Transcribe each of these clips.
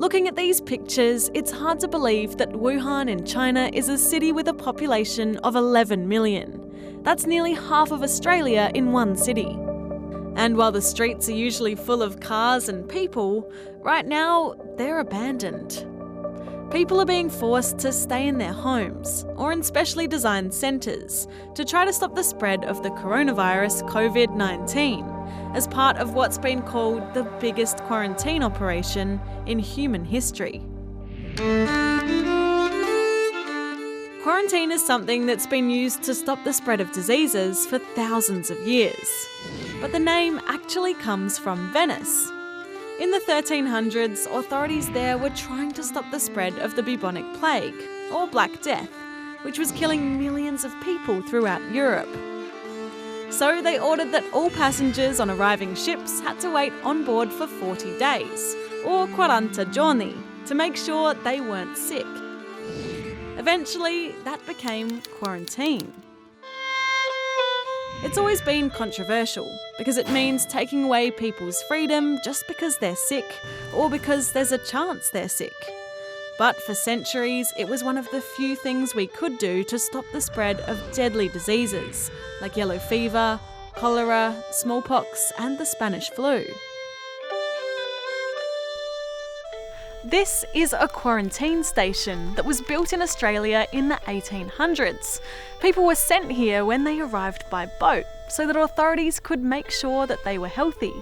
Looking at these pictures, it's hard to believe that Wuhan in China is a city with a population of 11 million. That's nearly half of Australia in one city. And while the streets are usually full of cars and people, right now they're abandoned. People are being forced to stay in their homes or in specially designed centres to try to stop the spread of the coronavirus COVID-19 as part of what's been called the biggest quarantine operation in human history. Quarantine is something that's been used to stop the spread of diseases for thousands of years. But the name actually comes from Venice. In the 1300s, authorities there were trying to stop the spread of the bubonic plague, or Black Death, which was killing millions of people throughout Europe. So they ordered that all passengers on arriving ships had to wait on board for 40 days, or 40 giorni, to make sure they weren't sick. Eventually, that became quarantine. It's always been controversial because it means taking away people's freedom just because they're sick or because there's a chance they're sick. But for centuries, it was one of the few things we could do to stop the spread of deadly diseases like yellow fever, cholera, smallpox, and the Spanish flu. This is a quarantine station that was built in Australia in the 1800s. People were sent here when they arrived by boat so that authorities could make sure that they were healthy.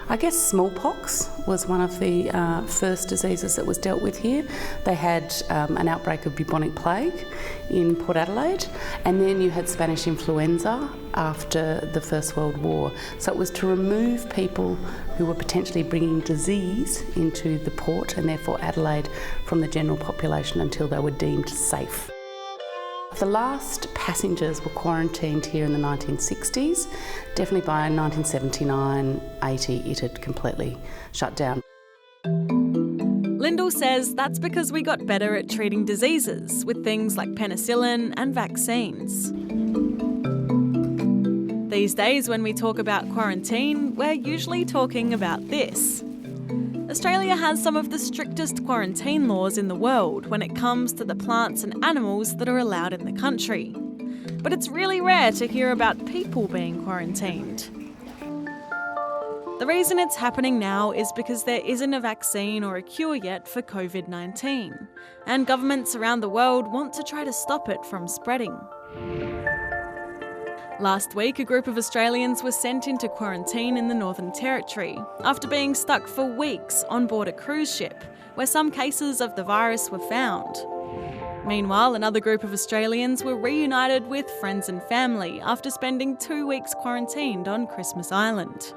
I guess smallpox was one of the first diseases that was dealt with here. They had an outbreak of bubonic plague in Port Adelaide, and then you had Spanish influenza after the First World War. So it was to remove people who were potentially bringing disease into the port and therefore Adelaide from the general population until they were deemed safe. The last passengers were quarantined here in the 1960s. Definitely by 1979-80 it had completely shut down. Lyndall says that's because we got better at treating diseases with things like penicillin and vaccines. These days when we talk about quarantine, we're usually talking about this. Australia has some of the strictest quarantine laws in the world when it comes to the plants and animals that are allowed in the country. But it's really rare to hear about people being quarantined. The reason it's happening now is because there isn't a vaccine or a cure yet for COVID-19, and governments around the world want to try to stop it from spreading. Last week, a group of Australians were sent into quarantine in the Northern Territory after being stuck for weeks on board a cruise ship, where some cases of the virus were found. Meanwhile, another group of Australians were reunited with friends and family after spending 2 weeks quarantined on Christmas Island.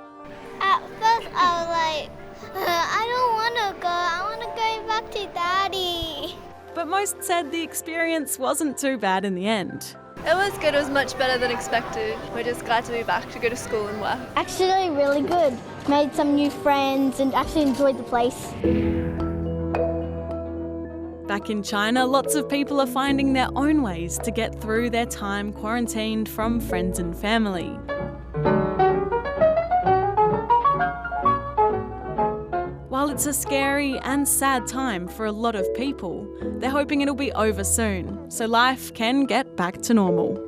At first I was like, I don't want to go, I want to go back to Daddy. But most said the experience wasn't too bad in the end. It was good, it was much better than expected. We're just glad to be back to go to school and work. Actually really good. Made some new friends and actually enjoyed the place. Back in China, lots of people are finding their own ways to get through their time quarantined from friends and family. While it's a scary and sad time for a lot of people, they're hoping it'll be over soon, so life can get back to normal.